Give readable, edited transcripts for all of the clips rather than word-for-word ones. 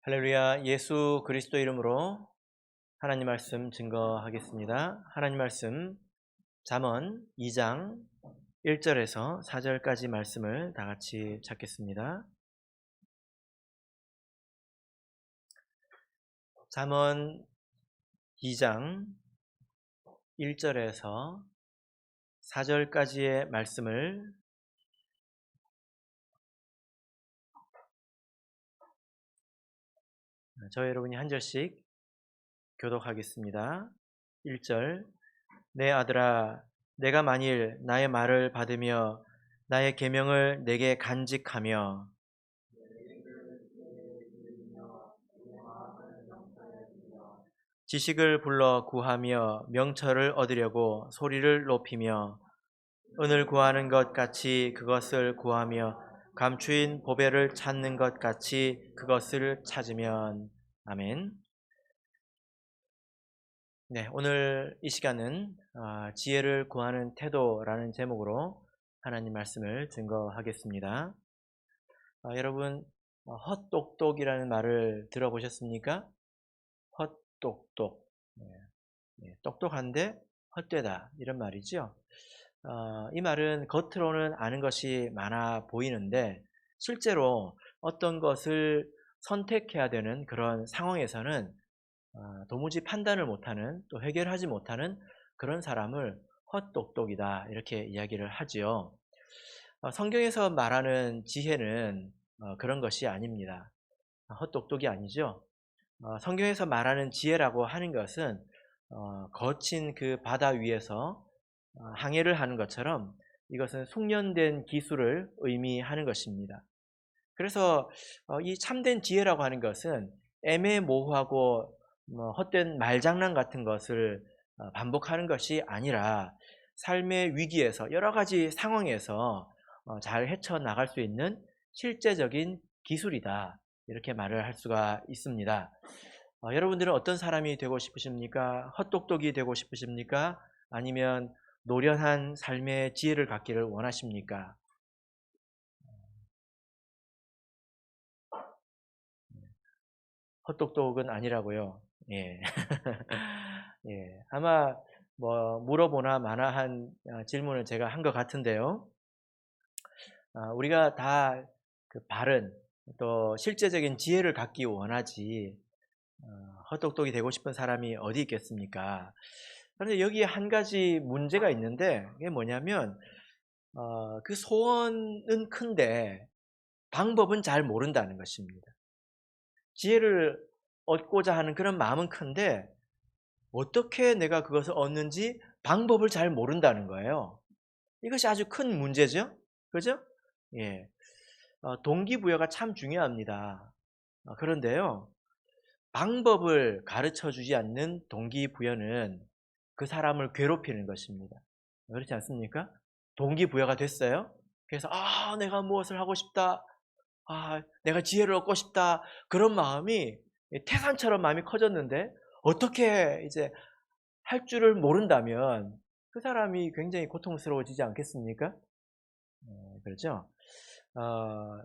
할렐루야. 예수 그리스도 이름으로 하나님 말씀 증거하겠습니다. 하나님 말씀 잠언 2장 1절에서 4절까지 말씀을 다 같이 찾겠습니다. 잠언 2장 1절에서 4절까지의 말씀을 저희 여러분이 한 절씩 교독하겠습니다. 1절 내 아들아, 내가 만일 나의 말을 받으며 나의 계명을 내게 간직하며 지식을 불러 구하며 명철을 얻으려고 소리를 높이며 은을 구하는 것 같이 그것을 구하며 감추인 보배를 찾는 것 같이 그것을 찾으면. 아멘. 네, 오늘 이 시간은 지혜를 구하는 태도라는 제목으로 하나님 말씀을 증거하겠습니다. 여러분, 헛똑똑이라는 말을 들어보셨습니까? 헛똑똑. 똑똑한데 헛되다, 이런 말이죠. 이 말은 겉으로는 아는 것이 많아 보이는데 실제로 어떤 것을 선택해야 되는 그런 상황에서는 도무지 판단을 못하는, 또 해결하지 못하는 그런 사람을 헛똑똑이다, 이렇게 이야기를 하지요. 성경에서 말하는 지혜는 그런 것이 아닙니다. 헛똑똑이 아니죠. 성경에서 말하는 지혜라고 하는 것은 거친 그 바다 위에서 항해를 하는 것처럼 이것은 숙련된 기술을 의미하는 것입니다. 그래서 이 참된 지혜라고 하는 것은 애매모호하고 헛된 말장난 같은 것을 반복하는 것이 아니라 삶의 위기에서, 여러 가지 상황에서 잘 헤쳐나갈 수 있는 실제적인 기술이다, 이렇게 말을 할 수가 있습니다. 여러분들은 어떤 사람이 되고 싶으십니까? 헛똑똑이 되고 싶으십니까? 아니면 노련한 삶의 지혜를 갖기를 원하십니까? 헛똑똑은 아니라고요. 예. 예. 아마 물어보나 마나한 질문을 제가 한 것 같은데요. 우리가 다 그 바른, 또 실제적인 지혜를 갖기 원하지 헛똑똑이 되고 싶은 사람이 어디 있겠습니까? 그런데 여기에 한 가지 문제가 있는데, 그게 뭐냐면 그 소원은 큰데 방법은 잘 모른다는 것입니다. 지혜를 얻고자 하는 그런 마음은 큰데 어떻게 내가 그것을 얻는지 방법을 잘 모른다는 거예요. 이것이 아주 큰 문제죠. 그죠? 예. 동기부여가 참 중요합니다. 그런데요, 방법을 가르쳐 주지 않는 동기부여는 그 사람을 괴롭히는 것입니다. 그렇지 않습니까? 동기부여가 됐어요. 그래서 내가 무엇을 하고 싶다, 내가 지혜를 얻고 싶다, 그런 마음이 태산처럼 마음이 커졌는데 어떻게 이제 할 줄을 모른다면 그 사람이 굉장히 고통스러워지지 않겠습니까? 그렇죠? 어,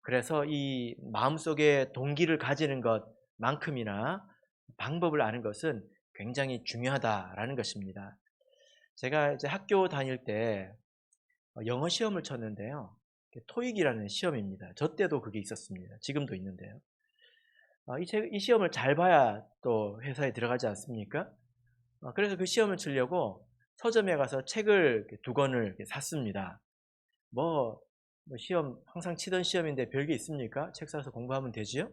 그래서 이 마음속에 동기를 가지는 것만큼이나 방법을 아는 것은 굉장히 중요하다라는 것입니다. 제가 이제 학교 다닐 때 영어 시험을 쳤는데요. 토익이라는 시험입니다. 저 때도 그게 있었습니다. 지금도 있는데요. 이 시험을 잘 봐야 또 회사에 들어가지 않습니까? 그래서 그 시험을 치려고 서점에 가서 책을 두 권을 이렇게 샀습니다. 시험, 항상 치던 시험인데 별게 있습니까? 책 사서 공부하면 되지요?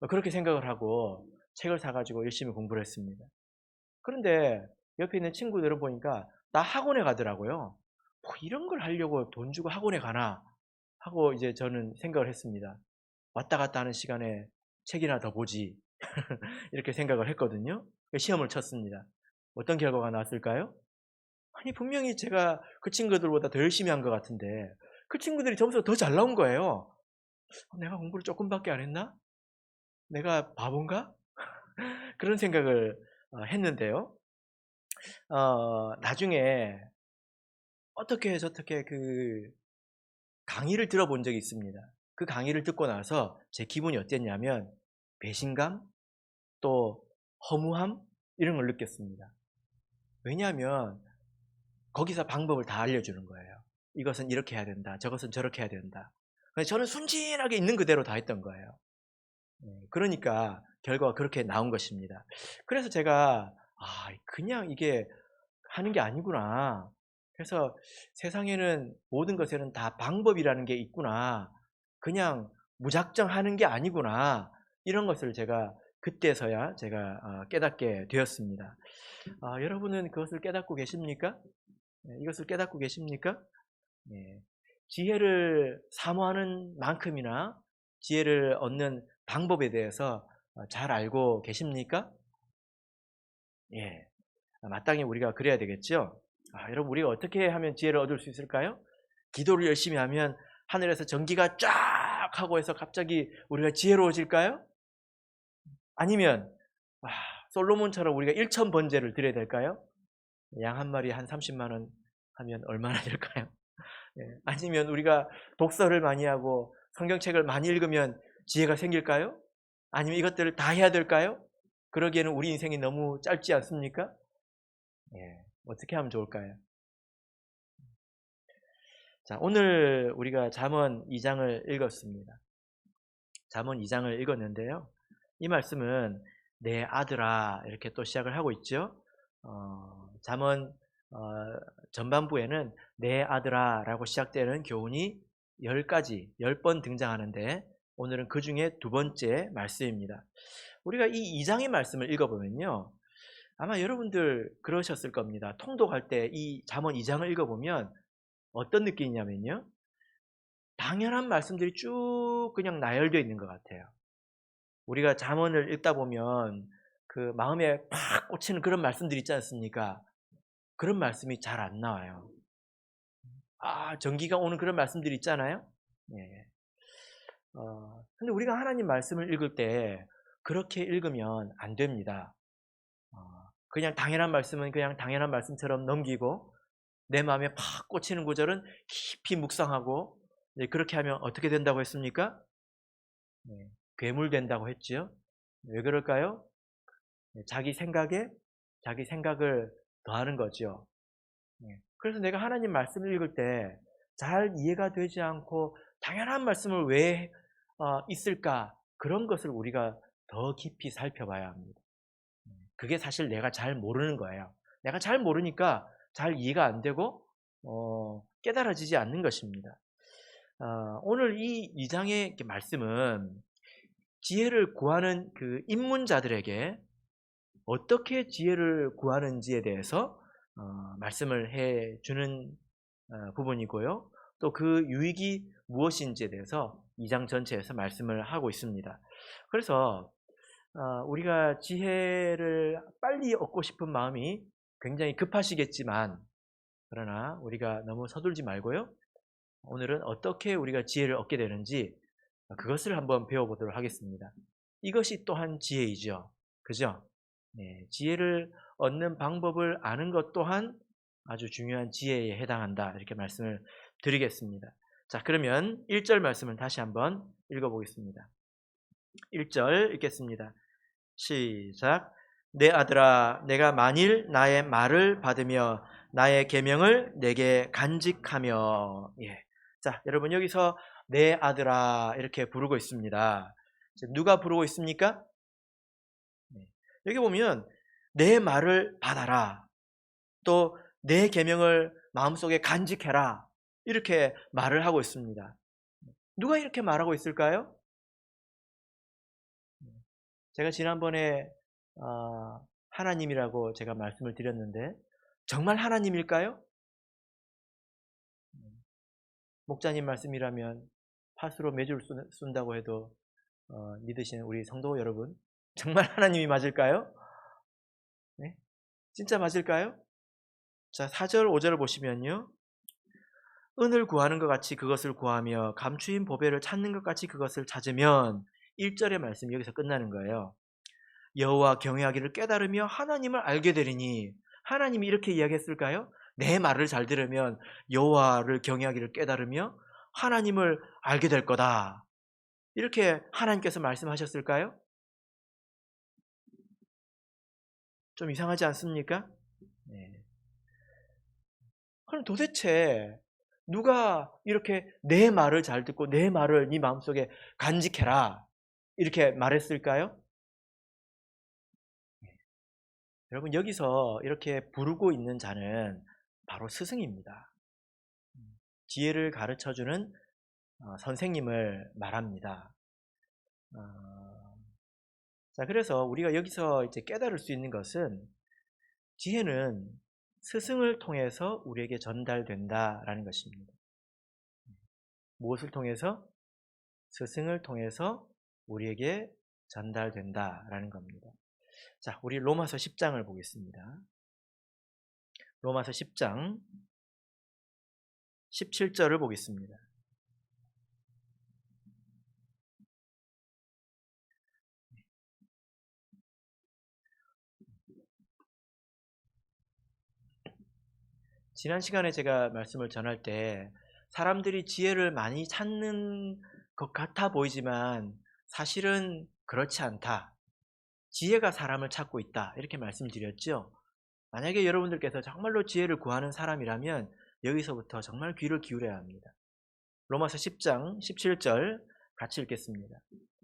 그렇게 생각을 하고 책을 사가지고 열심히 공부를 했습니다. 그런데 옆에 있는 친구들은 보니까 다 학원에 가더라고요. 이런 걸 하려고 돈 주고 학원에 가나 하고 이제 저는 생각을 했습니다. 왔다 갔다 하는 시간에 책이나 더 보지. 이렇게 생각을 했거든요. 시험을 쳤습니다. 어떤 결과가 나왔을까요? 아니, 분명히 제가 그 친구들보다 더 열심히 한 것 같은데 그 친구들이 점수가 더 잘 나온 거예요. 내가 공부를 조금밖에 안 했나? 내가 바본가? 그런 생각을 했는데요. 나중에 어떻게 저렇게 그 강의를 들어본 적이 있습니다. 그 강의를 듣고 나서 제 기분이 어땠냐면 배신감, 또 허무함 이런 걸 느꼈습니다. 왜냐하면 거기서 방법을 다 알려주는 거예요. 이것은 이렇게 해야 된다. 저것은 저렇게 해야 된다. 그래서 저는 순진하게 있는 그대로 다 했던 거예요. 그러니까 결과가 그렇게 나온 것입니다. 그래서 제가 그냥 이게 하는 게 아니구나. 그래서 세상에는 모든 것에는 다 방법이라는 게 있구나. 그냥 무작정 하는 게 아니구나. 이런 것을 제가 그때서야 제가 깨닫게 되었습니다. 여러분은 그것을 깨닫고 계십니까? 이것을 깨닫고 계십니까? 예. 지혜를 사모하는 만큼이나 지혜를 얻는 방법에 대해서 잘 알고 계십니까? 예. 마땅히 우리가 그래야 되겠죠? 여러분, 우리가 어떻게 하면 지혜를 얻을 수 있을까요? 기도를 열심히 하면 하늘에서 전기가 쫙 하고 해서 갑자기 우리가 지혜로워질까요? 아니면 솔로몬처럼 우리가 1,000번제를 드려야 될까요? 양 한 마리 한 30만 원 하면 얼마나 될까요? 아니면 우리가 독서를 많이 하고 성경책을 많이 읽으면 지혜가 생길까요? 아니면 이것들을 다 해야 될까요? 그러기에는 우리 인생이 너무 짧지 않습니까? 어떻게 하면 좋을까요? 자, 오늘 우리가 잠언 2장을 읽었습니다. 잠언 2장을 읽었는데요. 이 말씀은 내 아들아 이렇게 또 시작을 하고 있죠. 잠언 전반부에는 내 아들아 라고 시작되는 교훈이 10번 등장하는데 오늘은 그 중에 두 번째 말씀입니다. 우리가 이 2장의 말씀을 읽어보면요. 아마 여러분들 그러셨을 겁니다. 통독할 때 이 잠언 2장을 읽어보면 어떤 느낌이냐면요. 당연한 말씀들이 쭉 그냥 나열되어 있는 것 같아요. 우리가 잠언을 읽다 보면 그 마음에 팍 꽂히는 그런 말씀들이 있지 않습니까? 그런 말씀이 잘 안 나와요. 전기가 오는 그런 말씀들이 있잖아요. 예. 근데 우리가 하나님 말씀을 읽을 때 그렇게 읽으면 안 됩니다. 그냥 당연한 말씀은 그냥 당연한 말씀처럼 넘기고 내 마음에 팍 꽂히는 구절은 깊이 묵상하고 그렇게 하면 어떻게 된다고 했습니까? 괴물 된다고 했지요. 왜 그럴까요? 자기 생각을 더하는 거죠. 그래서 내가 하나님 말씀을 읽을 때 잘 이해가 되지 않고 당연한 말씀을 왜 있을까? 그런 것을 우리가 더 깊이 살펴봐야 합니다. 그게 사실 내가 잘 모르는 거예요. 내가 잘 모르니까 잘 이해가 안 되고 깨달아지지 않는 것입니다. 오늘 이 2장의 말씀은 지혜를 구하는 그 입문자들에게 어떻게 지혜를 구하는지에 대해서 말씀을 해주는 부분이고요. 또 그 유익이 무엇인지에 대해서 2장 전체에서 말씀을 하고 있습니다. 그래서 우리가 지혜를 빨리 얻고 싶은 마음이 굉장히 급하시겠지만 그러나 우리가 너무 서둘지 말고요. 오늘은 어떻게 우리가 지혜를 얻게 되는지 그것을 한번 배워보도록 하겠습니다. 이것이 또한 지혜이죠. 그죠? 지혜를 얻는 방법을 아는 것 또한 아주 중요한 지혜에 해당한다. 이렇게 말씀을 드리겠습니다. 자, 그러면 1절 말씀을 다시 한번 읽어보겠습니다. 1절 읽겠습니다. 시작. 내 아들아, 내가 만일 나의 말을 받으며 나의 계명을 내게 간직하며. 자, 여러분 여기서 내 아들아 이렇게 부르고 있습니다. 누가 부르고 있습니까? 여기 보면 내 말을 받아라. 또 내 계명을 마음속에 간직해라. 이렇게 말을 하고 있습니다. 누가 이렇게 말하고 있을까요? 제가 지난번에 하나님이라고 제가 말씀을 드렸는데 정말 하나님일까요? 목자님 말씀이라면 팥으로 매주를 쏜다고 해도 믿으시는 우리 성도 여러분, 정말 하나님이 맞을까요? 네? 진짜 맞을까요? 자, 4절 5절을 보시면요. 은을 구하는 것 같이 그것을 구하며 감추인 보배를 찾는 것 같이 그것을 찾으면 1절의 말씀이 여기서 끝나는 거예요. 여호와 경외하기를 깨달으며 하나님을 알게 되리니. 하나님이 이렇게 이야기했을까요? 내 말을 잘 들으면 여호와를 경외하기를 깨달으며 하나님을 알게 될 거다. 이렇게 하나님께서 말씀하셨을까요? 좀 이상하지 않습니까? 네. 그럼 도대체 누가 이렇게 내 말을 잘 듣고 내 말을 네 마음속에 간직해라 이렇게 말했을까요? 여러분 여기서 이렇게 부르고 있는 자는 바로 스승입니다. 지혜를 가르쳐주는 선생님을 말합니다. 자, 그래서 우리가 여기서 이제 깨달을 수 있는 것은 지혜는 스승을 통해서 우리에게 전달된다라는 것입니다. 무엇을 통해서? 스승을 통해서 우리에게 전달된다라는 겁니다. 자, 우리 로마서 10장을 보겠습니다. 로마서 10장 17절을 보겠습니다. 지난 시간에 제가 말씀을 전할 때 사람들이 지혜를 많이 찾는 것 같아 보이지만 사실은 그렇지 않다. 지혜가 사람을 찾고 있다. 이렇게 말씀드렸죠. 만약에 여러분들께서 정말로 지혜를 구하는 사람이라면 여기서부터 정말 귀를 기울여야 합니다. 로마서 10장 17절 같이 읽겠습니다.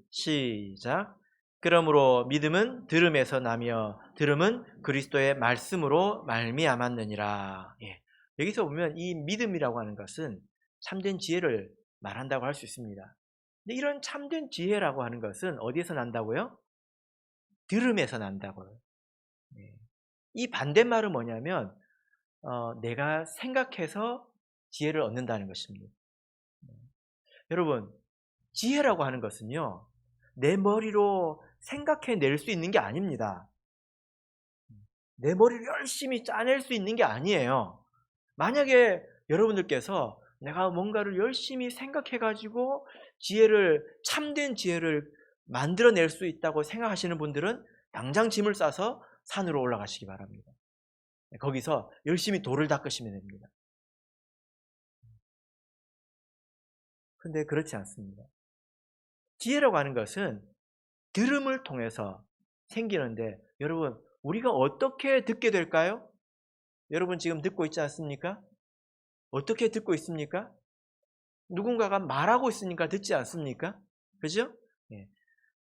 시작. 그러므로 믿음은 들음에서 나며 들음은 그리스도의 말씀으로 말미암았느니라. 예. 여기서 보면 이 믿음이라고 하는 것은 참된 지혜를 말한다고 할 수 있습니다. 근데 이런 참된 지혜라고 하는 것은 어디에서 난다고요? 들음에서 난다고요. 예. 이 반대말은 뭐냐면 내가 생각해서 지혜를 얻는다는 것입니다. 여러분, 지혜라고 하는 것은요, 내 머리로 생각해낼 수 있는 게 아닙니다. 내 머리를 열심히 짜낼 수 있는 게 아니에요. 만약에 여러분들께서 내가 뭔가를 열심히 생각해가지고 참된 지혜를 만들어낼 수 있다고 생각하시는 분들은 당장 짐을 싸서 산으로 올라가시기 바랍니다. 거기서 열심히 돌을 닦으시면 됩니다. 근데 그렇지 않습니다. 지혜라고 하는 것은 들음을 통해서 생기는데 여러분 우리가 어떻게 듣게 될까요? 여러분 지금 듣고 있지 않습니까? 어떻게 듣고 있습니까? 누군가가 말하고 있으니까 듣지 않습니까? 그죠? 예.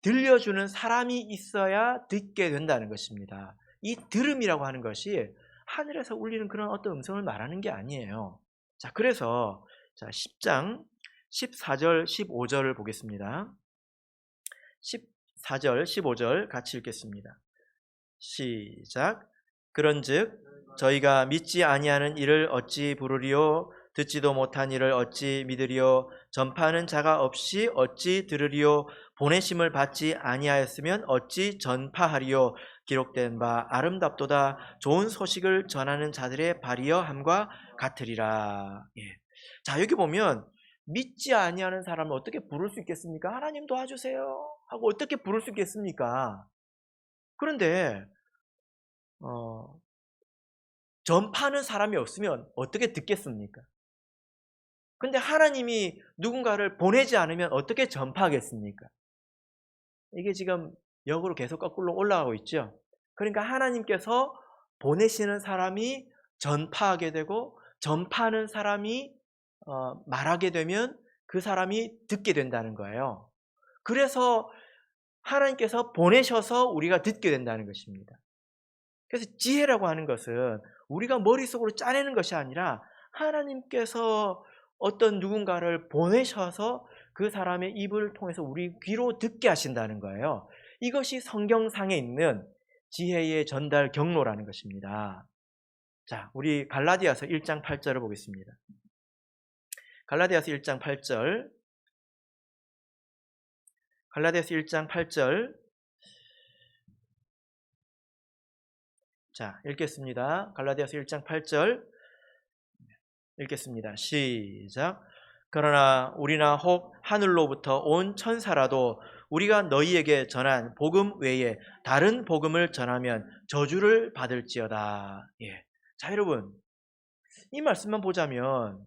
들려주는 사람이 있어야 듣게 된다는 것입니다. 이 들음이라고 하는 것이 하늘에서 울리는 그런 어떤 음성을 말하는 게 아니에요. 자, 그래서 10장 14절 15절을 보겠습니다. 14절 15절 같이 읽겠습니다. 시작. 그런즉 저희가 믿지 아니하는 이를 어찌 부르리요? 듣지도 못한 이를 어찌 믿으리요? 전파하는 자가 없이 어찌 들으리요? 보내심을 받지 아니하였으면 어찌 전파하리요? 기록된 바 아름답도다 좋은 소식을 전하는 자들의 발이여 함과 같으리라. 예. 자, 여기 보면 믿지 아니하는 사람을 어떻게 부를 수 있겠습니까? 하나님 도와주세요 하고 어떻게 부를 수 있겠습니까? 그런데 전파하는 사람이 없으면 어떻게 듣겠습니까? 근데 하나님이 누군가를 보내지 않으면 어떻게 전파하겠습니까? 이게 지금 역으로 계속 거꾸로 올라가고 있죠. 그러니까 하나님께서 보내시는 사람이 전파하게 되고 전파하는 사람이 말하게 되면 그 사람이 듣게 된다는 거예요. 그래서 하나님께서 보내셔서 우리가 듣게 된다는 것입니다. 그래서 지혜라고 하는 것은 우리가 머릿속으로 짜내는 것이 아니라 하나님께서 어떤 누군가를 보내셔서 그 사람의 입을 통해서 우리 귀로 듣게 하신다는 거예요. 이것이 성경상에 있는 지혜의 전달 경로라는 것입니다. 자, 우리 갈라디아서 1장 8절을 보겠습니다. 갈라디아서 1장 8절. 갈라디아서 1장 8절. 자, 읽겠습니다. 갈라디아서 1장 8절 읽겠습니다. 시작. 그러나 우리나 혹 하늘로부터 온 천사라도 우리가 너희에게 전한 복음 외에 다른 복음을 전하면 저주를 받을지어다. 예. 자, 여러분, 이 말씀만 보자면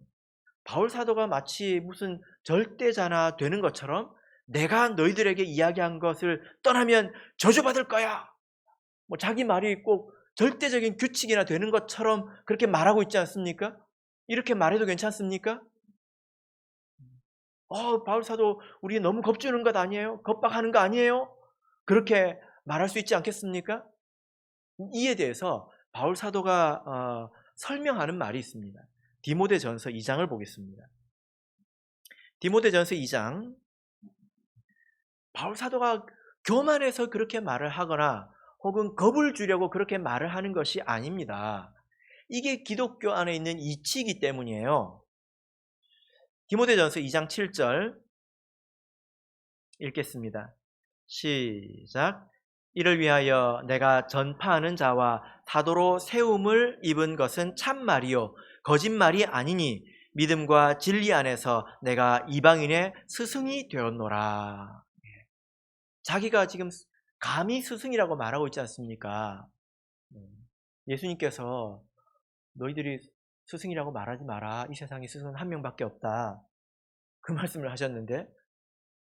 바울 사도가 마치 무슨 절대자나 되는 것처럼 내가 너희들에게 이야기한 것을 떠나면 저주받을 거야. 뭐 자기 말이 꼭 절대적인 규칙이나 되는 것처럼 그렇게 말하고 있지 않습니까? 이렇게 말해도 괜찮습니까? 바울 사도 우리 너무 겁주는 것 아니에요? 겁박하는 거 아니에요? 그렇게 말할 수 있지 않겠습니까? 이에 대해서 바울 사도가 설명하는 말이 있습니다. 디모데전서 2장을 보겠습니다. 디모데전서 2장. 바울 사도가 교만해서 그렇게 말을 하거나 혹은 겁을 주려고 그렇게 말을 하는 것이 아닙니다. 이게 기독교 안에 있는 이치이기 때문이에요. 디모데전서 2장 7절 읽겠습니다. 시작. 이를 위하여 내가 전파하는 자와 사도로 세움을 입은 것은 참말이요 거짓말이 아니니 믿음과 진리 안에서 내가 이방인의 스승이 되었노라. 자기가 지금 감히 스승이라고 말하고 있지 않습니까? 예수님께서 너희들이 스승이라고 말하지 마라. 이 세상에 스승은 한 명밖에 없다. 그 말씀을 하셨는데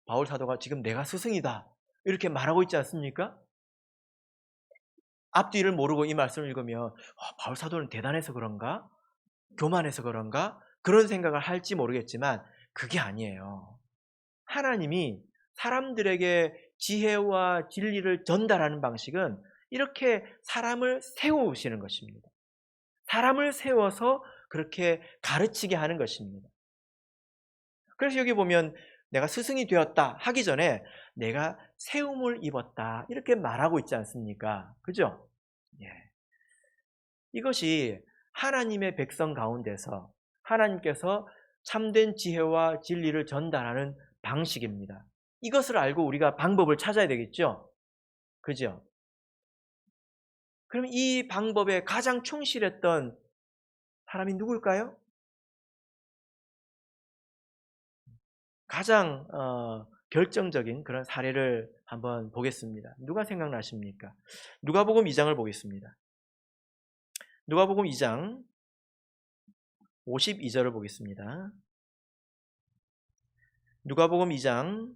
바울 사도가 지금 내가 스승이다. 이렇게 말하고 있지 않습니까? 앞뒤를 모르고 이 말씀을 읽으면 바울 사도는 대단해서 그런가? 교만해서 그런가? 그런 생각을 할지 모르겠지만 그게 아니에요. 하나님이 사람들에게 지혜와 진리를 전달하는 방식은 이렇게 사람을 세우시는 것입니다. 사람을 세워서 그렇게 가르치게 하는 것입니다. 그래서 여기 보면 내가 스승이 되었다 하기 전에 내가 세움을 입었다 이렇게 말하고 있지 않습니까? 그죠? 예. 이것이 하나님의 백성 가운데서 하나님께서 참된 지혜와 진리를 전달하는 방식입니다. 이것을 알고 우리가 방법을 찾아야 되겠죠? 그죠? 그럼 이 방법에 가장 충실했던 사람이 누굴까요? 가장 결정적인 그런 사례를 한번 보겠습니다. 누가 생각나십니까? 누가복음 2장을 보겠습니다. 누가복음 2장 52절을 보겠습니다. 누가복음 2장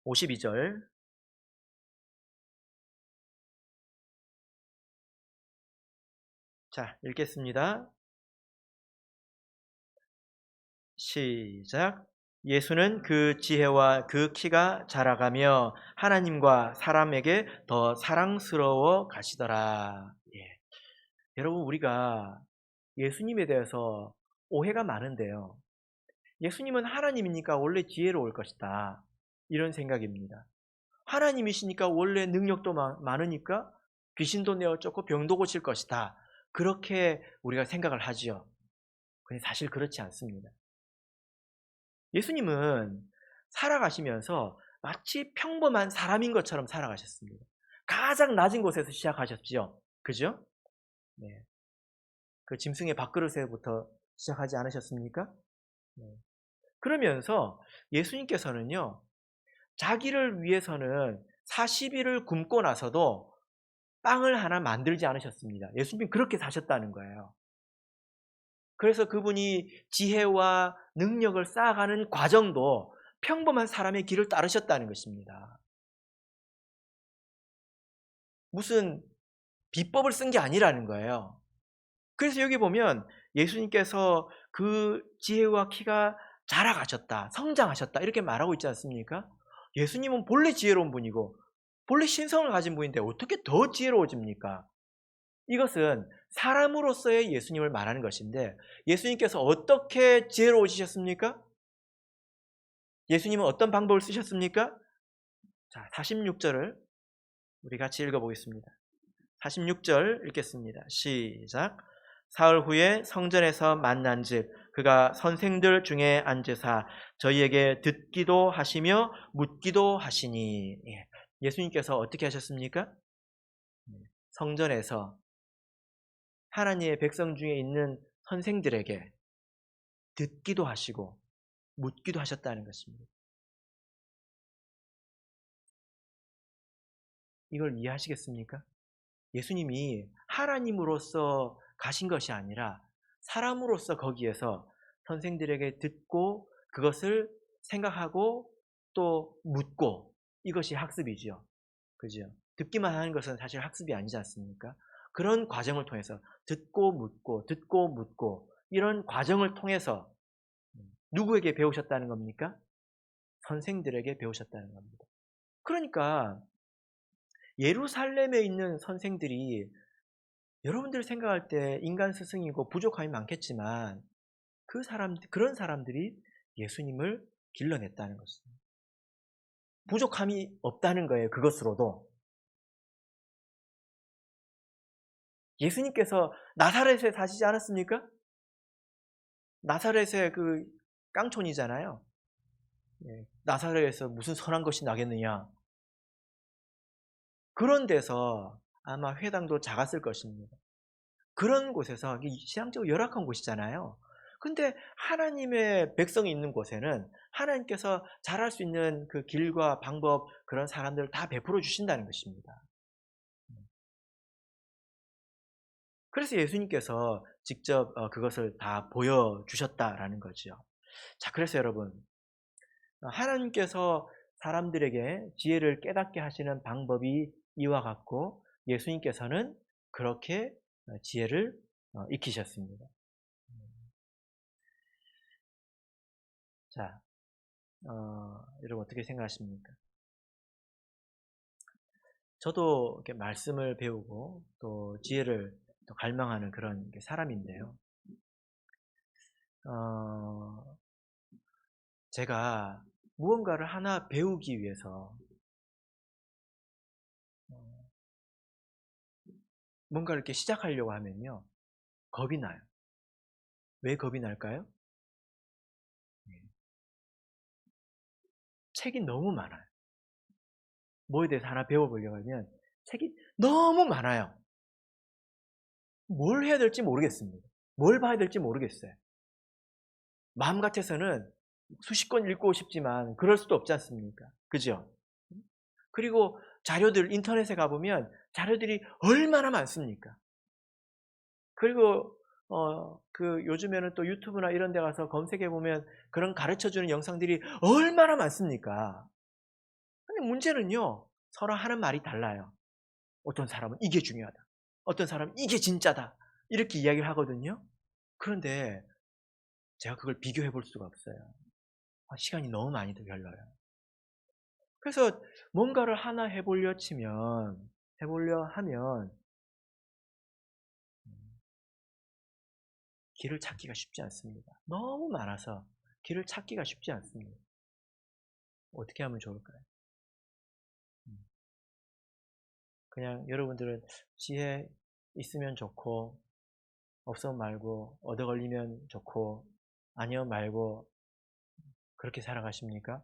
52절. 자, 읽겠습니다. 시작. 예수는 그 지혜와 그 키가 자라가며 하나님과 사람에게 더 사랑스러워 가시더라. 예. 여러분, 우리가 예수님에 대해서 오해가 많은데요. 예수님은 하나님이니까 원래 지혜로울 것이다. 이런 생각입니다. 하나님이시니까 원래 능력도 많으니까 귀신도 내어 쫓고 병도 고칠 것이다. 그렇게 우리가 생각을 하지요. 근데 사실 그렇지 않습니다. 예수님은 살아가시면서 마치 평범한 사람인 것처럼 살아가셨습니다. 가장 낮은 곳에서 시작하셨죠. 그죠? 네. 그 짐승의 밥그릇에부터 시작하지 않으셨습니까? 네. 그러면서 예수님께서는요, 자기를 위해서는 40일을 굶고 나서도 빵을 하나 만들지 않으셨습니다. 예수님이 그렇게 사셨다는 거예요. 그래서 그분이 지혜와 능력을 쌓아가는 과정도 평범한 사람의 길을 따르셨다는 것입니다. 무슨 비법을 쓴 게 아니라는 거예요. 그래서 여기 보면 예수님께서 그 지혜와 키가 자라가셨다, 성장하셨다 이렇게 말하고 있지 않습니까? 예수님은 본래 지혜로운 분이고 본래 신성을 가진 분인데 어떻게 더 지혜로워집니까? 이것은 사람으로서의 예수님을 말하는 것인데 예수님께서 어떻게 지혜로워지셨습니까? 예수님은 어떤 방법을 쓰셨습니까? 자, 46절을 우리 같이 읽어보겠습니다. 46절 읽겠습니다. 시작. 사흘 후에 성전에서 만난즉 그가 선생들 중에 앉으사 저희에게 듣기도 하시며 묻기도 하시니. 예수님께서 어떻게 하셨습니까? 성전에서 하나님의 백성 중에 있는 선생들에게 듣기도 하시고 묻기도 하셨다는 것입니다. 이걸 이해하시겠습니까? 예수님이 하나님으로서 가신 것이 아니라 사람으로서 거기에서 선생들에게 듣고 그것을 생각하고 또 묻고 이것이 학습이지요. 그죠? 듣기만 하는 것은 사실 학습이 아니지 않습니까? 그런 과정을 통해서 듣고 묻고 이런 과정을 통해서 누구에게 배우셨다는 겁니까? 선생들에게 배우셨다는 겁니다. 그러니까 예루살렘에 있는 선생들이 여러분들 생각할 때 인간 스승이고 부족함이 많겠지만 그런 사람들이 예수님을 길러냈다는 것입니다. 부족함이 없다는 거예요. 그것으로도. 예수님께서 나사렛에 사시지 않았습니까? 나사렛의 그 깡촌이잖아요. 나사렛에서 무슨 선한 것이 나겠느냐. 그런 데서 아마 회당도 작았을 것입니다. 그런 곳에서 신앙적으로 열악한 곳이잖아요. 근데 하나님의 백성이 있는 곳에는 하나님께서 잘할 수 있는 그 길과 방법, 그런 사람들을 다 베풀어 주신다는 것입니다. 그래서 예수님께서 직접 그것을 다 보여주셨다라는 거죠. 자, 그래서 여러분, 하나님께서 사람들에게 지혜를 깨닫게 하시는 방법이 이와 같고 예수님께서는 그렇게 지혜를 익히셨습니다. 자, 여러분 어떻게 생각하십니까? 저도 이렇게 말씀을 배우고 또 지혜를 또 갈망하는 그런 사람인데요. 제가 무언가를 하나 배우기 위해서 뭔가를 이렇게 시작하려고 하면요. 겁이 나요. 왜 겁이 날까요? 책이 너무 많아요. 뭐에 대해서 하나 배워보려고 하면 책이 너무 많아요. 뭘 해야 될지 모르겠습니다. 뭘 봐야 될지 모르겠어요. 마음 같아서는 수십 권 읽고 싶지만 그럴 수도 없지 않습니까? 그죠? 그리고 자료들 인터넷에 가보면 자료들이 얼마나 많습니까? 그리고 요즘에는 또 유튜브나 이런 데 가서 검색해 보면 그런 가르쳐주는 영상들이 얼마나 많습니까? 근데 문제는요, 서로 하는 말이 달라요. 어떤 사람은 이게 중요하다. 어떤 사람은 이게 진짜다. 이렇게 이야기를 하거든요. 그런데 제가 그걸 비교해 볼 수가 없어요. 시간이 너무 많이 걸려요. 그래서 뭔가를 하나 해보려 하면 길을 찾기가 쉽지 않습니다. 너무 많아서 길을 찾기가 쉽지 않습니다. 어떻게 하면 좋을까요? 그냥 여러분들은 지혜 있으면 좋고 없으면 말고 얻어 걸리면 좋고 아니면 말고 그렇게 살아가십니까?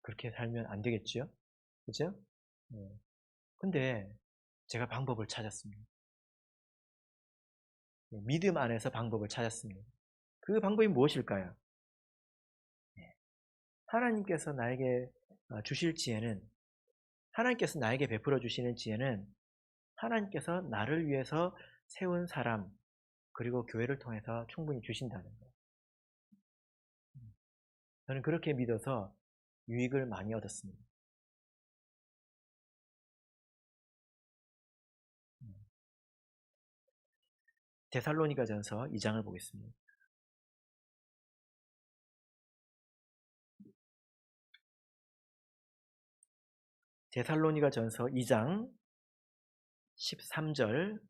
그렇게 살면 안 되겠지요? 그죠? 근데 제가 방법을 찾았습니다. 믿음 안에서 방법을 찾았습니다. 그 방법이 무엇일까요? 하나님께서 나에게 주실 지혜는 하나님께서 나에게 베풀어 주시는 지혜는 하나님께서 나를 위해서 세운 사람 그리고 교회를 통해서 충분히 주신다는 거예요. 저는 그렇게 믿어서 유익을 많이 얻었습니다. 데살로니가전서 2장을 보겠습니다. 데살로니가전서 2장 13절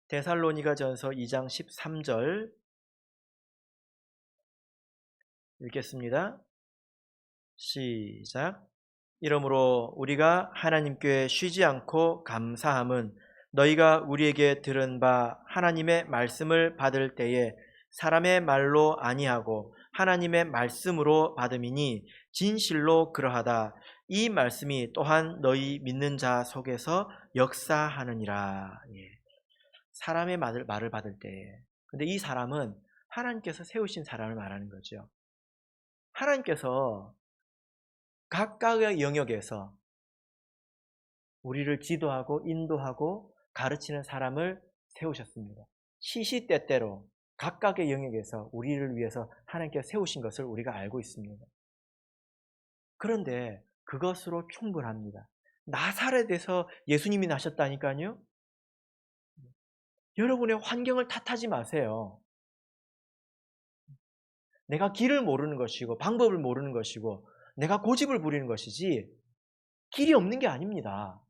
데살로니가전서 2장 13절 읽겠습니다. 시작. 이러므로 우리가 하나님께 쉬지 않고 감사함은 너희가 우리에게 들은 바 하나님의 말씀을 받을 때에 사람의 말로 아니하고 하나님의 말씀으로 받음이니 진실로 그러하다. 이 말씀이 또한 너희 믿는 자 속에서 역사하느니라. 사람의 말을 받을 때에. 근데 이 사람은 하나님께서 세우신 사람을 말하는 거죠. 하나님께서 각각의 영역에서 우리를 지도하고 인도하고 가르치는 사람을 세우셨습니다. 시시때때로 각각의 영역에서 우리를 위해서 하나님께서 세우신 것을 우리가 알고 있습니다. 그런데 그것으로 충분합니다. 나사렛에서 예수님이 나셨다니까요. 여러분의 환경을 탓하지 마세요. 내가 길을 모르는 것이고 방법을 모르는 것이고 내가 고집을 부리는 것이지 길이 없는 게 아닙니다.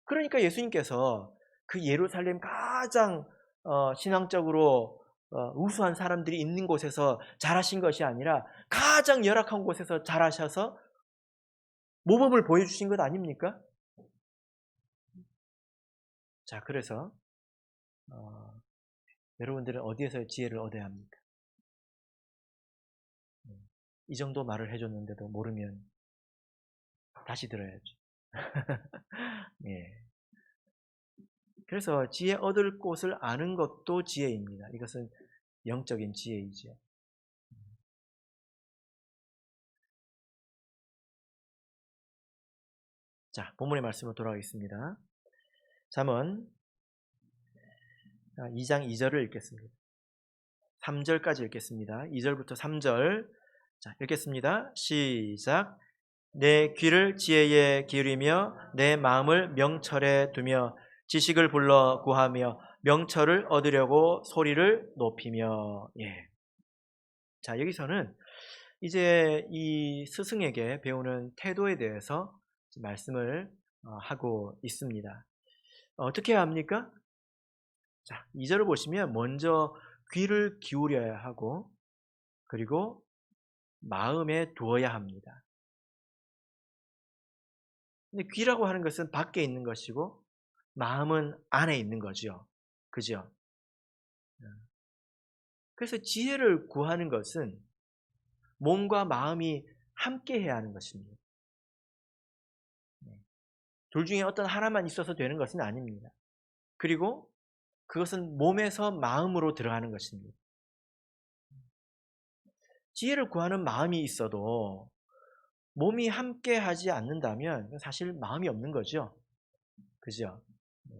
그러니까 예수님께서 그 예루살렘 가장 신앙적으로 우수한 사람들이 있는 곳에서 자라신 것이 아니라 가장 열악한 곳에서 자라셔서 모범을 보여주신 것 아닙니까? 자, 그래서 어, 여러분들은 어디에서 지혜를 얻어야 합니까? 이 정도 말을 해줬는데도 모르면 다시 들어야죠. 예. 그래서 지혜 얻을 곳을 아는 것도 지혜입니다. 이것은 영적인 지혜이죠. 자, 본문의 말씀으로 돌아가겠습니다. 잠언 2장 2절을 읽겠습니다. 3절까지 읽겠습니다. 2절부터 3절. 자, 읽겠습니다. 시작. 내 귀를 지혜에 기울이며 내 마음을 명철에 두며 지식을 불러 구하며 명철을 얻으려고 소리를 높이며. 예. 자, 여기서는 이제 이 스승에게 배우는 태도에 대해서 말씀을 하고 있습니다. 어떻게 해야 합니까? 자, 2절을 보시면 먼저 귀를 기울여야 하고 그리고 마음에 두어야 합니다. 근데 귀라고 하는 것은 밖에 있는 것이고 마음은 안에 있는 거죠. 그죠? 그래서 지혜를 구하는 것은 몸과 마음이 함께 해야 하는 것입니다. 둘 중에 어떤 하나만 있어서 되는 것은 아닙니다. 그리고 그것은 몸에서 마음으로 들어가는 것입니다. 지혜를 구하는 마음이 있어도 몸이 함께 하지 않는다면 사실 마음이 없는 거죠. 그죠? 네.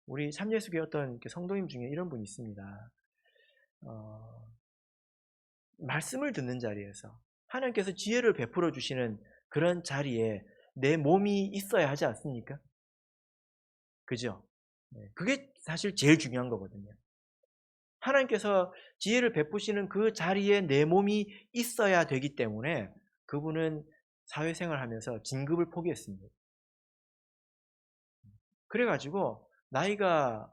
우리 참예수교의 어떤 성도님 중에 이런 분이 있습니다. 어, 말씀을 듣는 자리에서 하나님께서 지혜를 베풀어 주시는 그런 자리에 내 몸이 있어야 하지 않습니까? 그죠? 네. 그게 사실 제일 중요한 거거든요. 하나님께서 지혜를 베푸시는 그 자리에 내 몸이 있어야 되기 때문에 그분은 사회생활 하면서 진급을 포기했습니다. 그래가지고 나이가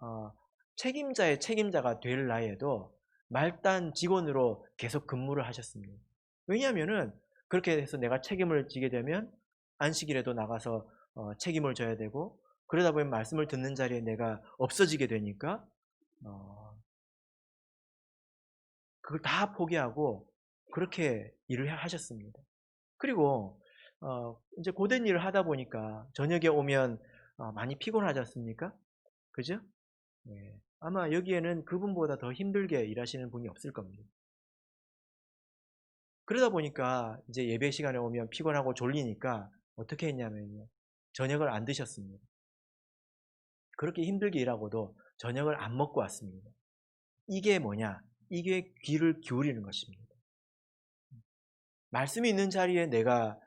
책임자의 책임자가 될 나이에도 말단 직원으로 계속 근무를 하셨습니다. 왜냐하면은 그렇게 해서 내가 책임을 지게 되면 안식일에도 나가서 책임을 져야 되고 그러다 보면 말씀을 듣는 자리에 내가 없어지게 되니까 그걸 다 포기하고 그렇게 일을 하셨습니다. 그리고 이제 고된 일을 하다 보니까 저녁에 오면 많이 피곤하지 않습니까? 그죠? 네. 아마 여기에는 그분보다 더 힘들게 일하시는 분이 없을 겁니다. 그러다 보니까 이제 예배 시간에 오면 피곤하고 졸리니까 어떻게 했냐면요. 저녁을 안 드셨습니다. 그렇게 힘들게 일하고도 저녁을 안 먹고 왔습니다. 이게 뭐냐? 이게 귀를 기울이는 것입니다. 말씀이 있는 자리에 내가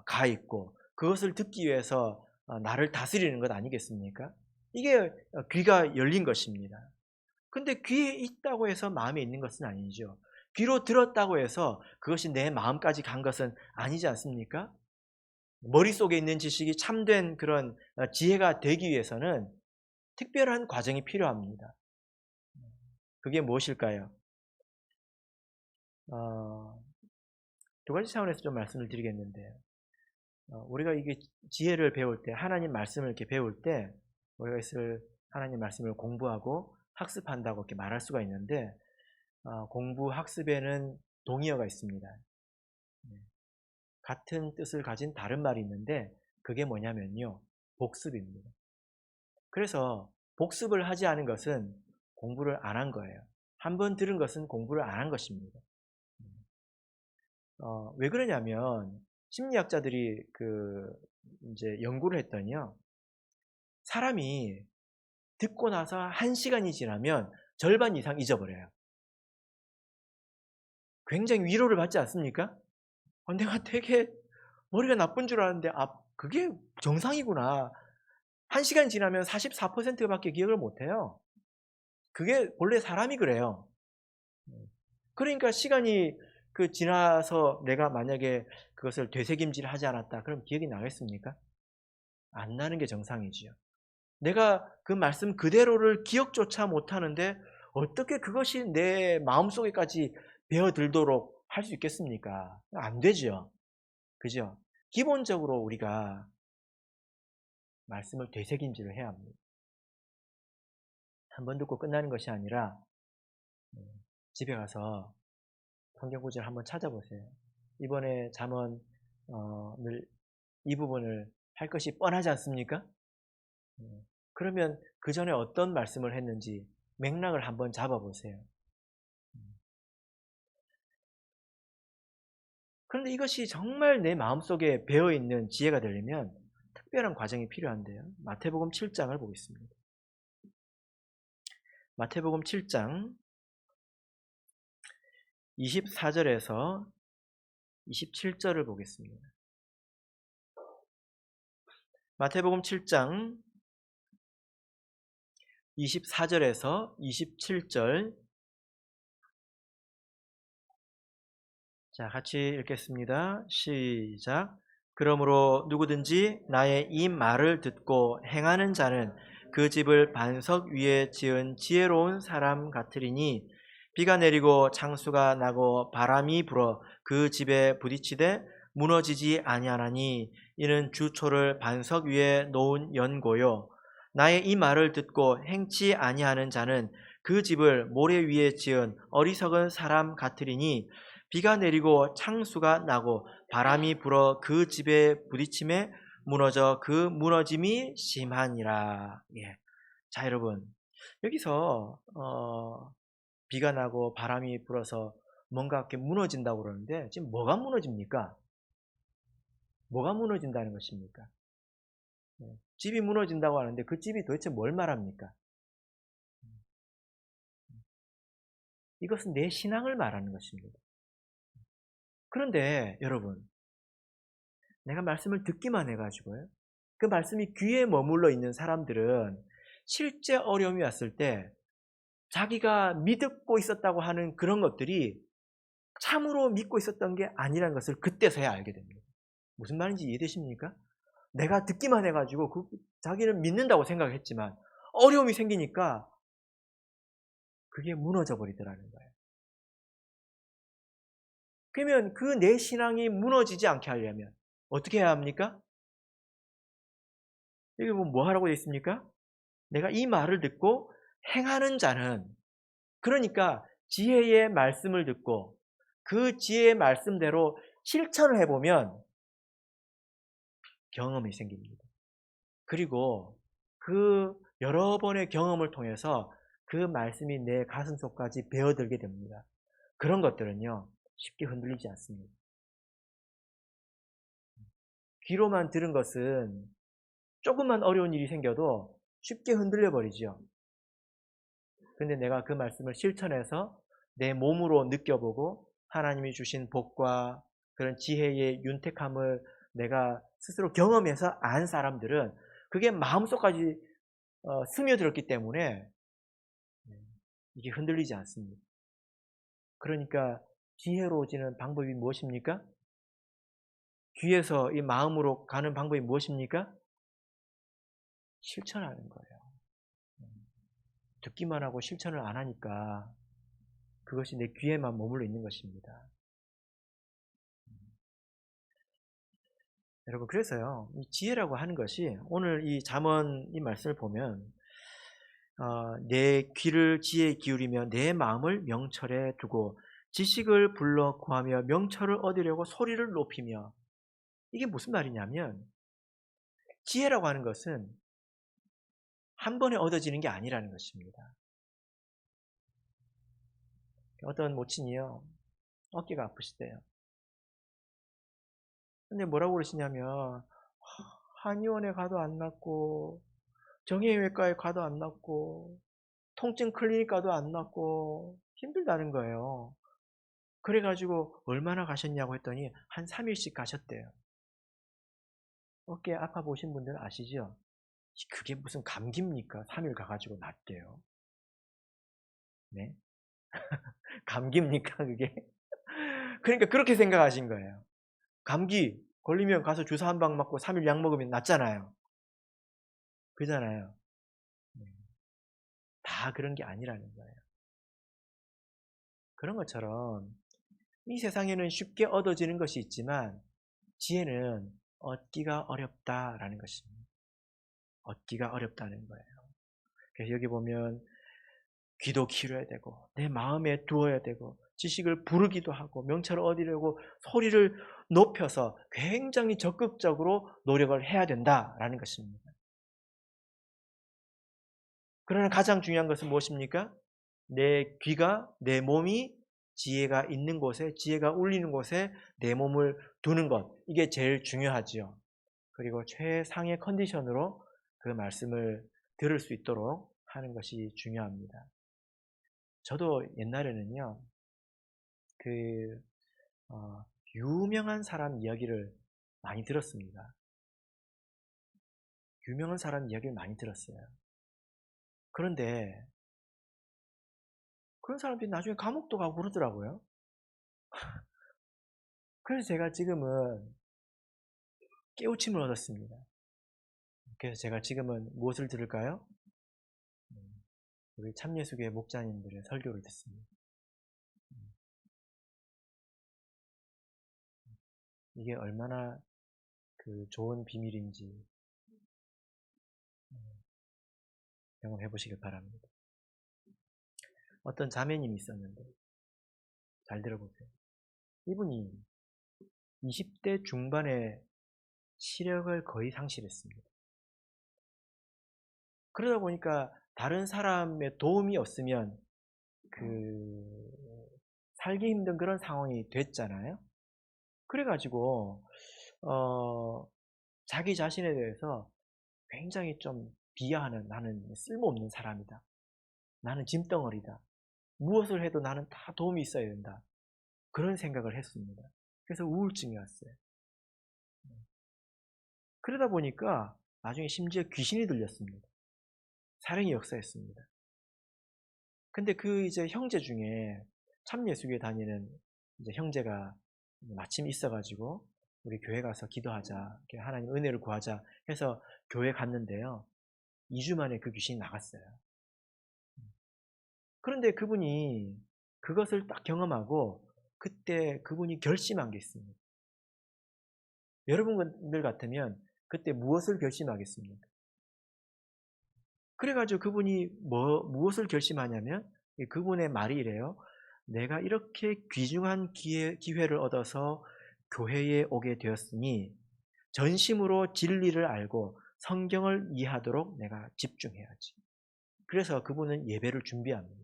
가 있고 그것을 듣기 위해서 나를 다스리는 것 아니겠습니까? 이게 귀가 열린 것입니다. 근데 귀에 있다고 해서 마음에 있는 것은 아니죠. 귀로 들었다고 해서 그것이 내 마음까지 간 것은 아니지 않습니까? 머릿속에 있는 지식이 참된 그런 지혜가 되기 위해서는 특별한 과정이 필요합니다. 그게 무엇일까요? 어, 두 가지 차원에서 좀 말씀을 드리겠는데 우리가 이게 지혜를 배울 때 하나님 말씀을 이렇게 배울 때 우리가 있을 하나님 말씀을 공부하고 학습한다고 이렇게 말할 수가 있는데 공부 학습에는 동의어가 있습니다. 같은 뜻을 가진 다른 말이 있는데 그게 뭐냐면요. 복습입니다. 그래서 복습을 하지 않은 것은 공부를 안 한 거예요. 한 번 들은 것은 공부를 안 한 것입니다. 왜 그러냐면 심리학자들이 이제 연구를 했더니요. 사람이 듣고 나서 1시간이 지나면 절반 이상 잊어버려요. 굉장히 위로를 받지 않습니까? 내가 되게 머리가 나쁜 줄 알았는데 그게 정상이구나. 1시간 지나면 44% 밖에 기억을 못 해요. 그게 본래 사람이 그래요. 그러니까 시간이 지나서 내가 만약에 그것을 되새김질 하지 않았다. 그럼 기억이 나겠습니까? 안 나는 게 정상이지요. 내가 그 말씀 그대로를 기억조차 못하는데 어떻게 그것이 내 마음속에까지 배어들도록 할 수 있겠습니까? 안 되죠. 그죠? 기본적으로 우리가 말씀을 되새김질을 해야 합니다. 한 번 듣고 끝나는 것이 아니라 집에 가서 성경 구절 한번 찾아보세요. 이번에 잠언 이 부분을 할 것이 뻔하지 않습니까? 그러면 그 전에 어떤 말씀을 했는지 맥락을 한번 잡아보세요. 그런데 이것이 정말 내 마음속에 배어있는 지혜가 되려면 특별한 과정이 필요한데요. 마태복음 7장을 보겠습니다. 마태복음 7장 24절에서 27절을 보겠습니다. 마태복음 7장 24절에서 27절 자, 같이 읽겠습니다. 시작. 그러므로 누구든지 나의 이 말을 듣고 행하는 자는 그 집을 반석 위에 지은 지혜로운 사람 같으리니 비가 내리고 창수가 나고 바람이 불어 그 집에 부딪히되 무너지지 아니하나니 이는 주초를 반석 위에 놓은 연고요. 나의 이 말을 듣고 행치 아니하는 자는 그 집을 모래 위에 지은 어리석은 사람 같으리니 비가 내리고 창수가 나고 바람이 불어 그 집에 부딪힘에 무너져 그 무너짐이 심하니라. 예. 자, 여러분 여기서 비가 나고 바람이 불어서 뭔가 이렇게 무너진다고 그러는데 지금 뭐가 무너집니까? 뭐가 무너진다는 것입니까? 집이 무너진다고 하는데 그 집이 도대체 뭘 말합니까? 이것은 내 신앙을 말하는 것입니다. 그런데 여러분 내가 말씀을 듣기만 해가지고요. 그 말씀이 귀에 머물러 있는 사람들은 실제 어려움이 왔을 때 자기가 믿고 있었다고 하는 그런 것들이 참으로 믿고 있었던 게 아니라는 것을 그때서야 알게 됩니다. 무슨 말인지 이해되십니까? 내가 듣기만 해가지고 자기는 믿는다고 생각했지만 어려움이 생기니까 그게 무너져 버리더라는 거예요. 그러면 그 내 신앙이 무너지지 않게 하려면 어떻게 해야 합니까? 여기 보면 뭐 하라고 되어 있습니까? 내가 이 말을 듣고 행하는 자는 그러니까 지혜의 말씀을 듣고 그 지혜의 말씀대로 실천을 해보면 경험이 생깁니다. 그리고 그 여러 번의 경험을 통해서 그 말씀이 내 가슴속까지 배어들게 됩니다. 그런 것들은요 쉽게 흔들리지 않습니다. 귀로만 들은 것은 조금만 어려운 일이 생겨도 쉽게 흔들려 버리죠. 그런데 내가 그 말씀을 실천해서 내 몸으로 느껴보고 하나님이 주신 복과 그런 지혜의 윤택함을 내가 스스로 경험해서 안 사람들은 그게 마음속까지 스며들었기 때문에 이게 흔들리지 않습니다. 그러니까 지혜로워지는 방법이 무엇입니까? 귀에서 이 마음으로 가는 방법이 무엇입니까? 실천하는 거예요. 듣기만 하고 실천을 안 하니까 그것이 내 귀에만 머물러 있는 것입니다. 여러분 그래서요 이 지혜라고 하는 것이 오늘 이 잠언 이 말씀을 보면 내 귀를 지혜에 기울이며 내 마음을 명철에 두고 지식을 불러 구하며 명철을 얻으려고 소리를 높이며 이게 무슨 말이냐면 지혜라고 하는 것은 한 번에 얻어지는 게 아니라는 것입니다. 어떤 모친이요 어깨가 아프시대요. 근데 뭐라고 그러시냐면 한의원에 가도 안 낫고 정형외과에 가도 안 낫고 통증 클리닉 가도 안 낫고 힘들다는 거예요. 그래가지고 얼마나 가셨냐고 했더니 한 3일씩 가셨대요. 어깨 아파 보신 분들 아시죠? 그게 무슨 감기입니까? 3일 가가지고 낫대요. 네? 감기입니까, 그게? 그러니까 그렇게 생각하신 거예요. 감기 걸리면 가서 주사 한 방 맞고 3일 약 먹으면 낫잖아요. 그잖아요. 네. 다 그런 게 아니라는 거예요. 그런 것처럼 이 세상에는 쉽게 얻어지는 것이 있지만 지혜는 얻기가 어렵다라는 것입니다. 얻기가 어렵다는 거예요. 그래서 여기 보면 귀도 기울여야 되고 내 마음에 두어야 되고 지식을 부르기도 하고 명철을 얻으려고 소리를 높여서 굉장히 적극적으로 노력을 해야 된다라는 것입니다. 그러나 가장 중요한 것은 무엇입니까? 내 귀가, 내 몸이 지혜가 있는 곳에, 지혜가 울리는 곳에 내 몸을 두는 것. 이게 제일 중요하지요. 그리고 최상의 컨디션으로 그 말씀을 들을 수 있도록 하는 것이 중요합니다. 저도 옛날에는요, 그, 어, 유명한 사람 이야기를 많이 들었습니다. 유명한 사람 이야기를 많이 들었어요. 그런데 그런 사람들이 나중에 감옥도 가고 그러더라고요. 그래서 제가 지금은 깨우침을 얻었습니다. 그래서 제가 지금은 무엇을 들을까요? 우리 참예수교회 목자님들의 설교를 듣습니다. 이게 얼마나 그 좋은 비밀인지 경험해 보시길 바랍니다. 어떤 자매님이 있었는데 잘 들어보세요. 이분이 20대 중반에 시력을 거의 상실했습니다. 그러다 보니까 다른 사람의 도움이 없으면 그 살기 힘든 그런 상황이 됐잖아요. 그래가지고 자기 자신에 대해서 굉장히 좀 비하하는, 나는 쓸모없는 사람이다. 나는 짐덩어리다. 무엇을 해도 나는 다 도움이 있어야 된다. 그런 생각을 했습니다. 그래서 우울증이 왔어요. 그러다 보니까 나중에 심지어 귀신이 들렸습니다. 사령이 역사했습니다. 근데 그 이제 형제 중에 참예수교에 다니는 이제 형제가 마침 있어가지고 우리 교회 가서 기도하자, 하나님 은혜를 구하자 해서 교회 갔는데요. 2주 만에 그 귀신이 나갔어요. 그런데 그분이 그것을 딱 경험하고 그때 그분이 결심한 게 있습니다. 여러분들 같으면 그때 무엇을 결심하겠습니까? 그래가지고 그분이 무엇을 결심하냐면 그분의 말이 이래요. 내가 이렇게 귀중한 기회를 얻어서 교회에 오게 되었으니 전심으로 진리를 알고 성경을 이해하도록 내가 집중해야지. 그래서 그분은 예배를 준비합니다.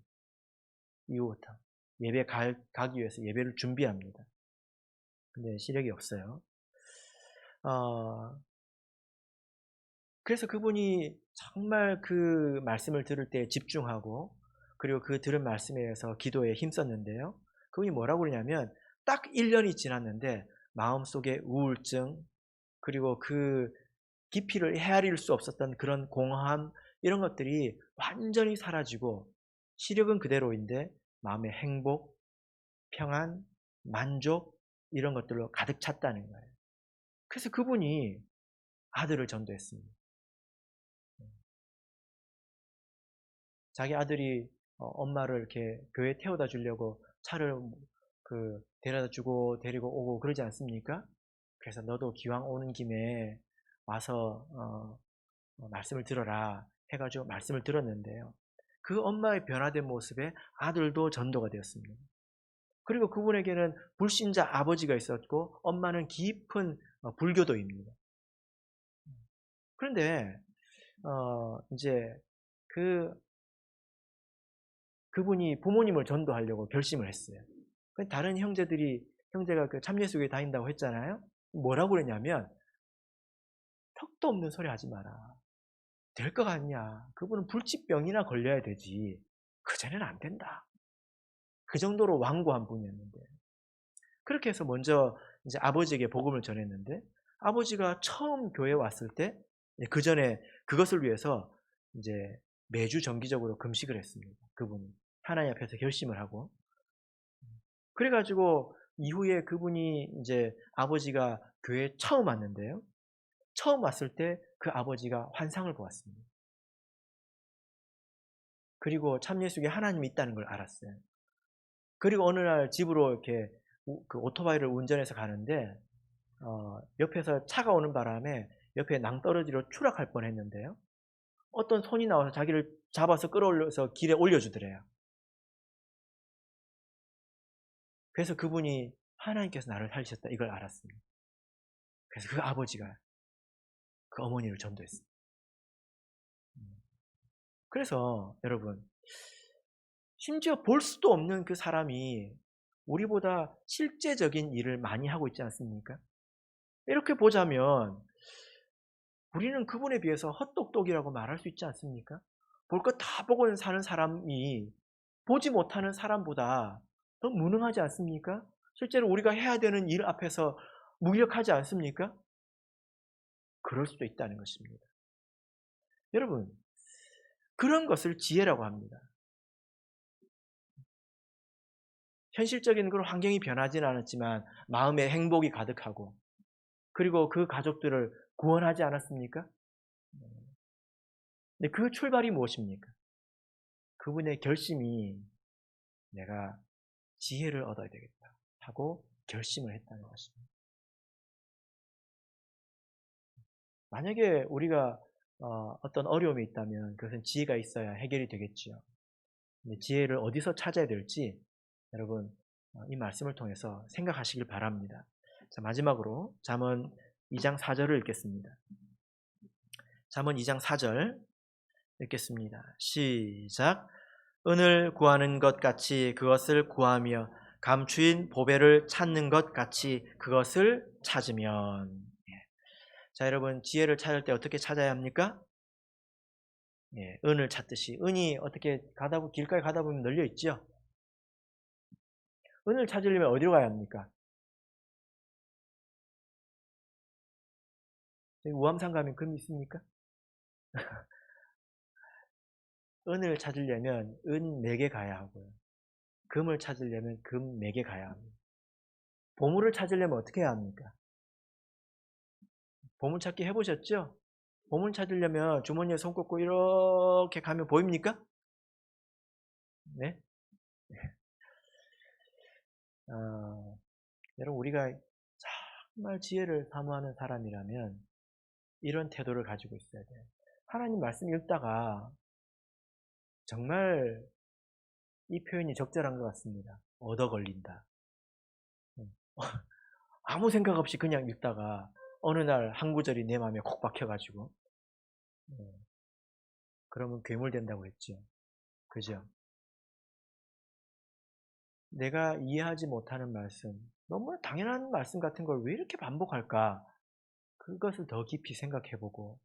이후부터 예배 가기 위해서 예배를 준비합니다. 근데 시력이 없어요. 어, 그래서 그분이 정말 그 말씀을 들을 때 집중하고 그리고 그 들은 말씀에 의해서 기도에 힘썼는데요. 그분이 뭐라고 그러냐면 딱 1년이 지났는데 마음속에 우울증 그리고 그 깊이를 헤아릴 수 없었던 그런 공허함 이런 것들이 완전히 사라지고 시력은 그대로인데 마음의 행복, 평안, 만족 이런 것들로 가득 찼다는 거예요. 그래서 그분이 아들을 전도했습니다. 자기 아들이 엄마를 이렇게 교회에 태워다 주려고 차를 데려다 주고 데리고 오고 그러지 않습니까? 그래서 너도 기왕 오는 김에 와서 말씀을 들어라 해가지고 말씀을 들었는데요. 그 엄마의 변화된 모습에 아들도 전도가 되었습니다. 그리고 그분에게는 불신자 아버지가 있었고 엄마는 깊은 불교도입니다. 그런데 이제 그 그분이 부모님을 전도하려고 결심을 했어요. 다른 형제가 그 참예수교에 다닌다고 했잖아요. 뭐라고 그랬냐면 턱도 없는 소리 하지 마라. 될 것 같냐? 그분은 불치병이나 걸려야 되지. 그전에는 안 된다. 그 정도로 완고한 분이었는데. 그렇게 해서 먼저 이제 아버지에게 복음을 전했는데 아버지가 처음 교회에 왔을 때 그 전에 그것을 위해서 이제 매주 정기적으로 금식을 했습니다. 그분이 하나님 앞에서 결심을 하고 그래가지고 이후에 그분이 이제 아버지가 교회에 처음 왔는데요. 처음 왔을 때 그 아버지가 환상을 보았습니다. 그리고 참 예수에 하나님이 있다는 걸 알았어요. 그리고 어느 날 집으로 이렇게 그 오토바이를 운전해서 가는데 옆에서 차가 오는 바람에 옆에 낭떠러지로 추락할 뻔했는데요. 어떤 손이 나와서 자기를 잡아서 끌어올려서 길에 올려주더래요. 그래서 그분이 하나님께서 나를 살리셨다 이걸 알았습니다. 그래서 그 아버지가 그 어머니를 전도했습니다. 그래서 여러분 심지어 볼 수도 없는 그 사람이 우리보다 실제적인 일을 많이 하고 있지 않습니까? 이렇게 보자면 우리는 그분에 비해서 헛똑똑이라고 말할 수 있지 않습니까? 볼 것 다 보고 사는 사람이 보지 못하는 사람보다 더 무능하지 않습니까? 실제로 우리가 해야 되는 일 앞에서 무력하지 않습니까? 그럴 수도 있다는 것입니다. 여러분, 그런 것을 지혜라고 합니다. 현실적인 그런 환경이 변하지는 않았지만 마음에 행복이 가득하고 그리고 그 가족들을 구원하지 않았습니까? 근데 그 출발이 무엇입니까? 그분의 결심이 내가 지혜를 얻어야 되겠다 하고 결심을 했다는 것입니다. 만약에 우리가 어떤 어려움이 있다면 그것은 지혜가 있어야 해결이 되겠지요. 근데 지혜를 어디서 찾아야 될지 여러분 이 말씀을 통해서 생각하시길 바랍니다. 자, 마지막으로 잠언 2장 4절을 읽겠습니다. 잠언 2장 4절 읽겠습니다. 시작. 은을 구하는 것 같이 그것을 구하며 감추인 보배를 찾는 것 같이 그것을 찾으면. 자, 여러분 지혜를 찾을 때 어떻게 찾아야 합니까? 은을 찾듯이. 은이 어떻게 길가에 가다 보면 널려 있죠. 은을 찾으려면 어디로 가야 합니까? 우암산 가면 금 있습니까? 은을 찾으려면 은 4개 가야 하고요. 금을 찾으려면 금 4개 가야 합니다. 보물을 찾으려면 어떻게 해야 합니까? 보물찾기 해보셨죠? 보물 찾으려면 주머니에 손 꽂고 이렇게 가면 보입니까? 네? 여러분 우리가 정말 지혜를 사모하는 사람이라면 이런 태도를 가지고 있어야 돼요. 하나님 말씀 읽다가 정말 이 표현이 적절한 것 같습니다. 얻어 걸린다. 아무 생각 없이 그냥 읽다가 어느 날 한 구절이 내 마음에 콕 박혀가지고 그러면 괴물 된다고 했죠. 그죠? 내가 이해하지 못하는 말씀, 너무나 당연한 말씀 같은 걸 왜 이렇게 반복할까? 그것을 더 깊이 생각해보고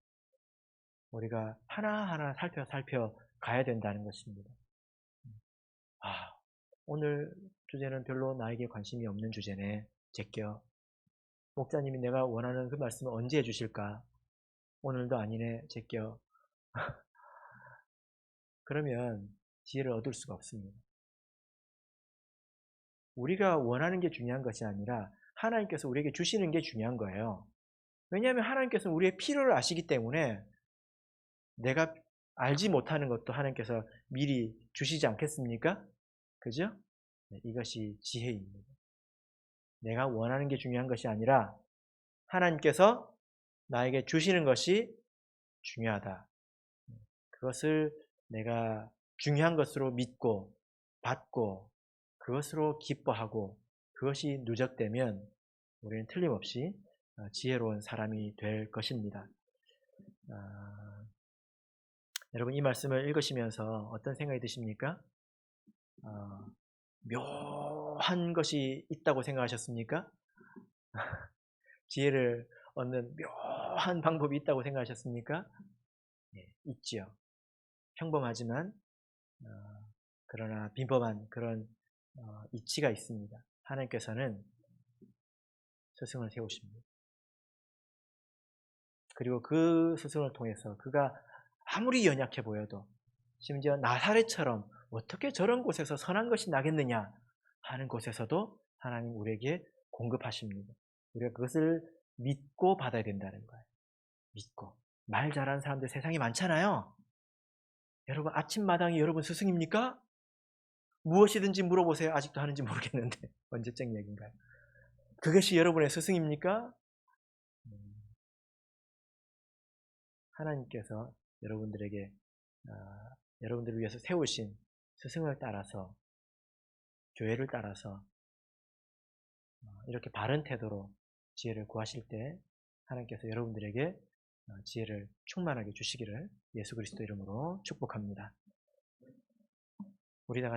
우리가 하나하나 살펴 가야 된다는 것입니다. 오늘 주제는 별로 나에게 관심이 없는 주제네. 제껴. 목사님이 내가 원하는 그 말씀을 언제 해주실까? 오늘도 아니네. 제껴. 그러면 지혜를 얻을 수가 없습니다. 우리가 원하는 게 중요한 것이 아니라 하나님께서 우리에게 주시는 게 중요한 거예요. 왜냐하면 하나님께서는 우리의 필요를 아시기 때문에 내가 알지 못하는 것도 하나님께서 미리 주시지 않겠습니까? 그죠? 이것이 지혜입니다. 내가 원하는 게 중요한 것이 아니라 하나님께서 나에게 주시는 것이 중요하다. 그것을 내가 중요한 것으로 믿고 받고 그것으로 기뻐하고 그것이 누적되면 우리는 틀림없이 지혜로운 사람이 될 것입니다. 여러분 이 말씀을 읽으시면서 어떤 생각이 드십니까? 묘한 것이 있다고 생각하셨습니까? 지혜를 얻는 묘한 방법이 있다고 생각하셨습니까? 네, 있지요. 평범하지만 그러나 빈법한 그런 이치가 있습니다. 하나님께서는 스승을 세우십니다. 그리고 그 스승을 통해서 그가 아무리 연약해 보여도 심지어 나사렛처럼 어떻게 저런 곳에서 선한 것이 나겠느냐 하는 곳에서도 하나님 우리에게 공급하십니다. 우리가 그것을 믿고 받아야 된다는 거예요. 믿고. 말 잘하는 사람들 세상에 많잖아요. 여러분 아침마당이 여러분 스승입니까? 무엇이든지 물어보세요. 아직도 하는지 모르겠는데 언제적 얘기인가요? 그것이 여러분의 스승입니까? 하나님께서 여러분들에게 여러분들을 위해서 세우신 스승을 따라서 교회를 따라서 이렇게 바른 태도로 지혜를 구하실 때 하나님께서 여러분들에게 지혜를 충만하게 주시기를 예수 그리스도 이름으로 축복합니다. 우리 다 같이